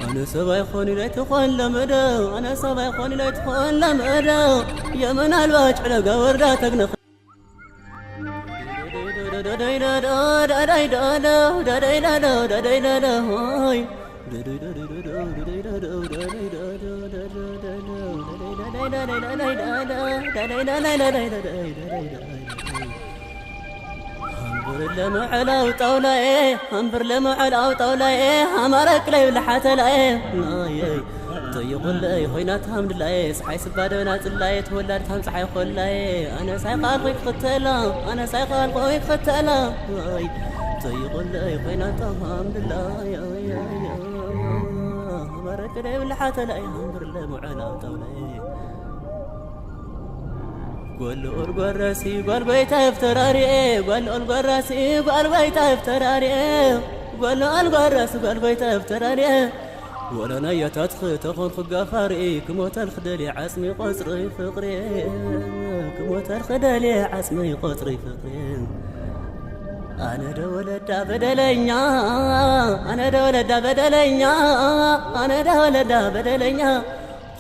أنا سباي خوني لا تخون لمدا أنا سباي خوني لا تخون لمدا يا من الواج على قوردا تقنخ أنبر لما على وطاولة أنبر لما على وطاولة أمرك لي لحتى طيب ولا خوينات حمد الله صحي سبادنا تلاي تولد هم صحي خلاي أنا سايقال قوي ختلا أنا سايقال قوي ختلا طيب ولا خوينات حمد الله أمرك لي لحتى أنبر لما على وطاولة قول أرجع راسي قول بيت افتراري قول أرجع راسي قول بيت افتراري قول أرجع راسي قول بيت افتراري ولا نية تدخل تخون خقافاري كموت الخدلي عسمي قصري فقري كموت الخدلي عسمي قصري فقري أنا دولة بدلنيا أنا دولة بدلنيا أنا دولة بدلنيا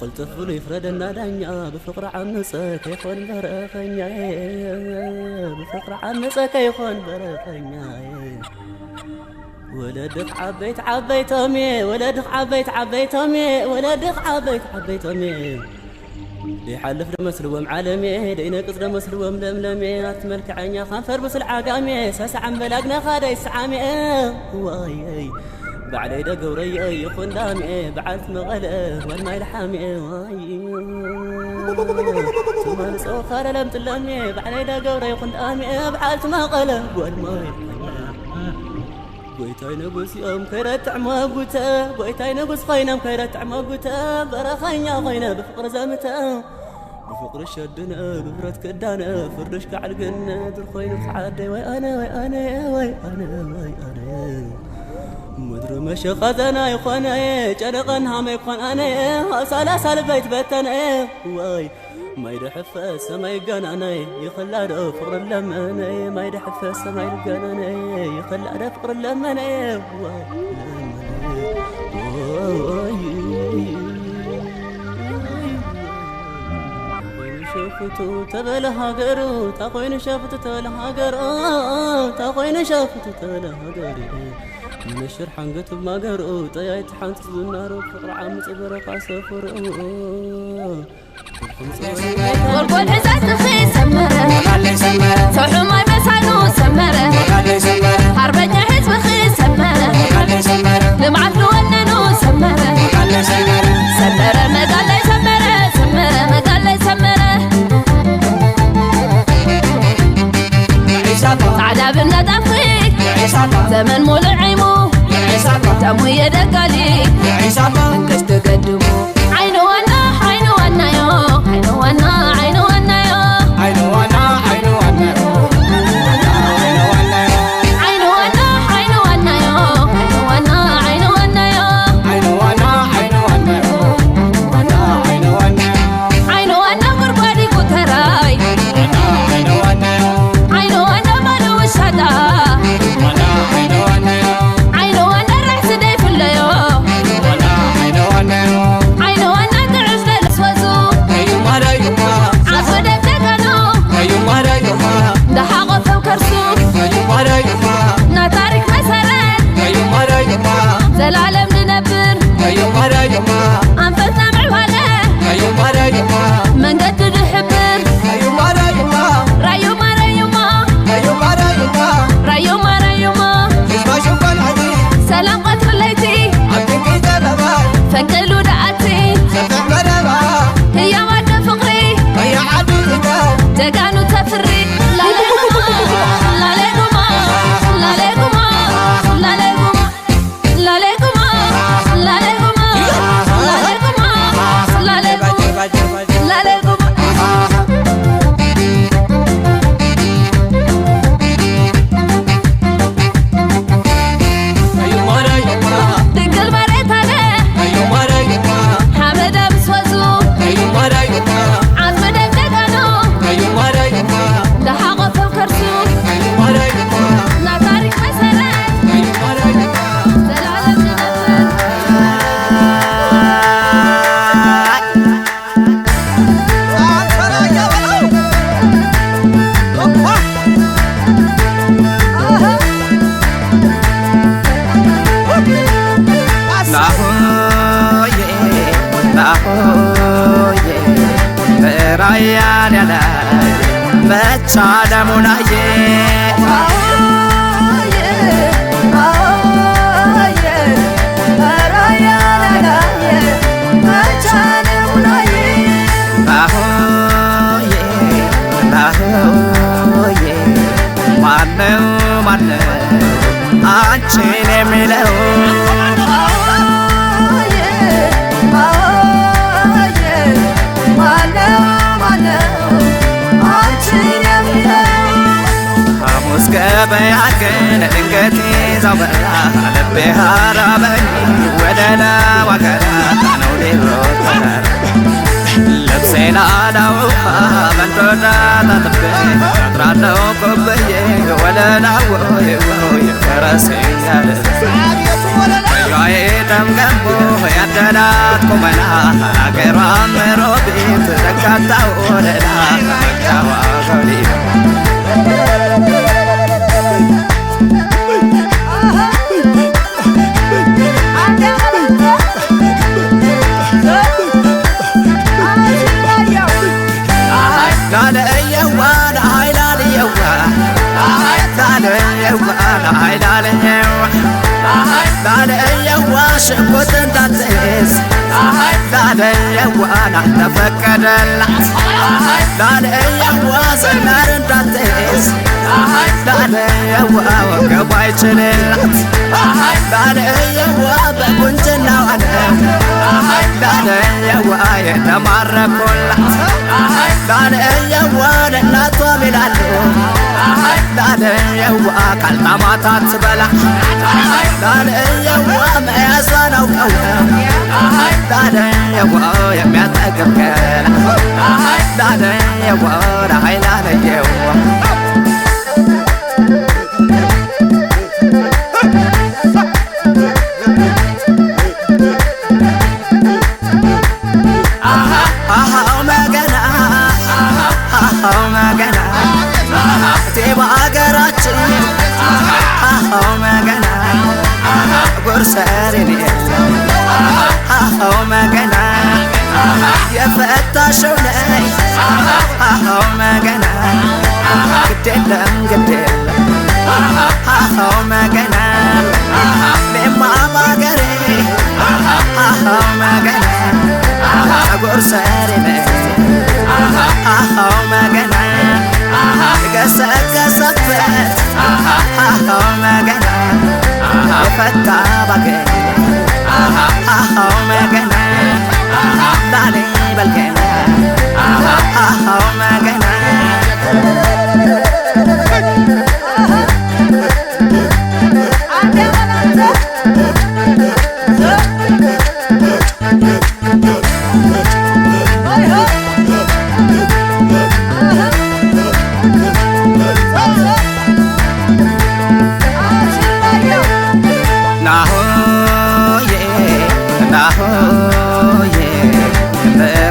قلت فلي فرد النادنيا بفقر عمسك يخون برخنيا بفقر عمسك يخون برخنيا ولدك عبيت أمي ولدك عبيت أمي ولدك عبيت أمي يحلف لمسلوم عالمي دينك قصد مسلوم لملمي أتملك عيني خنفر بس العقامي ساس عم بلاقنا خادي السعامي واي بعد دقوري يخون دامي بعد مغلق والماء الحامي واي ثم نسو خال لم تلمي بعد دقوري يخون دامي بعد مغلق والماء قويتاي نقص يوم كيرت عماقوتا قويتاي نقص خينا كيرت عماقوتا برخينا خينا بفقر زمتا بفقر الشدنا بفرت كدانا فردش كعلقنا در خينا خعادي وي أنا مدر مشي خذنا يخوانا جرقن هم يخوان أنا أسال بيت بيتنا واي ما يدحف السما يقنانا يخلى فقر اللمنا ما يدحف السما يقنانا يخلى فقر اللمنا شفتو تبلها قرو تاخوين شفتو تبلها قرو تاخوين شفتو تبلها قرو من الشرح انقتب ما قرو طيايت حانت النار فقر عام صبر قاسفر والقول حزات خي سمره صوحو ماي مسانو سمره حربنا حزب خي سمره لمعت لوننو سمره سمره مقال لي سمره مقال لي سمره تعال بالندى فيك زمن مولعيمو تمو يدقالي انكش تقدمو عينو وانا يو عينو وانا يو عينو وانا يو عينو وانا ራያን ያለ መቻ ለሙናዬ ማነው ማነው አንቺን የሚለው ሐሙስ ገበያ ግን ድንገት ይዛው በራ ልቤ ሀራበኝ ወደ ለዋገራ ነው ሌሮት ተራራ ልብሴን አላውቃ መንዶዳ ታጥቤ አድራለሁ ቆብዬ ወለላዎ የፈረሴን ያልብ ያዬ ደም ገንቦ ያደላት ቁመና አገሯ ምሮቢት ተካታ ወለላ መጫዋ ገሊላ ሽጉጥ እንዳትይዝ ላለየዋና ተፈቀደላት ላለየዋ ዝናር እንዳትይዝ ላለየዋ ወገቧ አይችልላት ላለየዋ በቁንጅናዋ ነው ላለየዋ የተማረኩላት ላለየዋ ለእናቷ ሚላሉ ላለየዋ ካልጣማታ ትበላ ላለየዋ መያዟን አውቀው ላለየዋ የሚያጠግብ ገላ ላለየዋ ራይ ላለየዋ ጉርሰሬን መገና የፈታሸው ነይ መገና ግዴለም ግዴለም መገና ሌማ ባገሬ መገና ጉርሰሬን መገና ገሰገሰበት መገና ፈታ ባገኝ መገና ላሌ በልገና መገና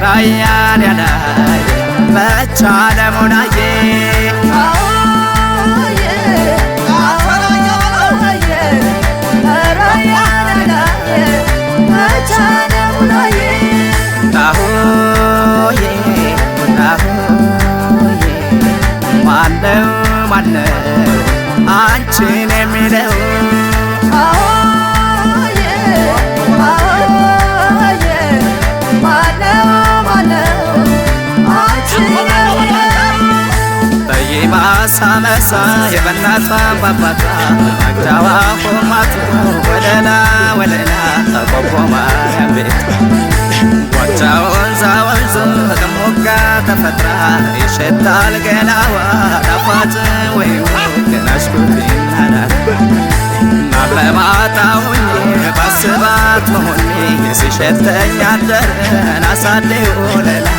ራያን ያለ መቻ ለሙናዬ ማነው ማነው አንቺን የሚለው ሳመሳ የበናቷ ባባቷ አግዳዋ ሆማቱ ወለላ ወለላ ቆቦ ማርያም ቤት ዋጫ ወንዛ ወንዙ ከሞጋ ተፈጥራ ይሸታል ገላዋ ጣፋጭ ወይ ገናሽኩት ይናናል ማለማታውኝ ባስባት መሆኔ ሲሸተኝ አደረን አሳደው ወለላ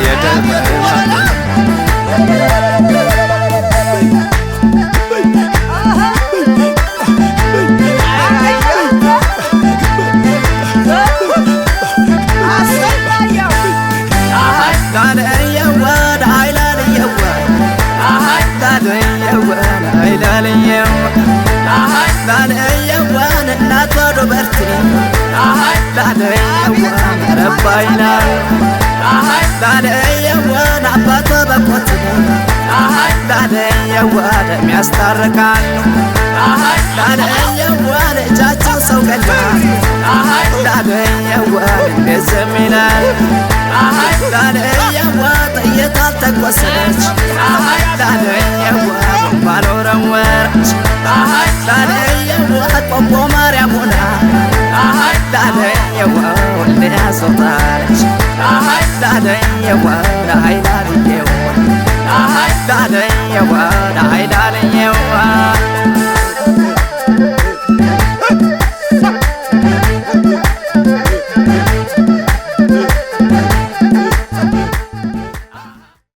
የደመና ላለየዋን በቆት ላለየዋ ደም ያስታርቃሉ ላለየዋ ልጃቸው ሰው ገላ ላለየዋ እንዴት ዝም ይላል ላለየዋ ጥይት አልተኮሰች ላለየዋ ቦምብ አልወረወረች ላለየዋ ቆቦ ማርያም ሆና ላለየዋ ወልድ ያስወጣለች ላለየዋ ለኃይላልየዋ ላለየዋ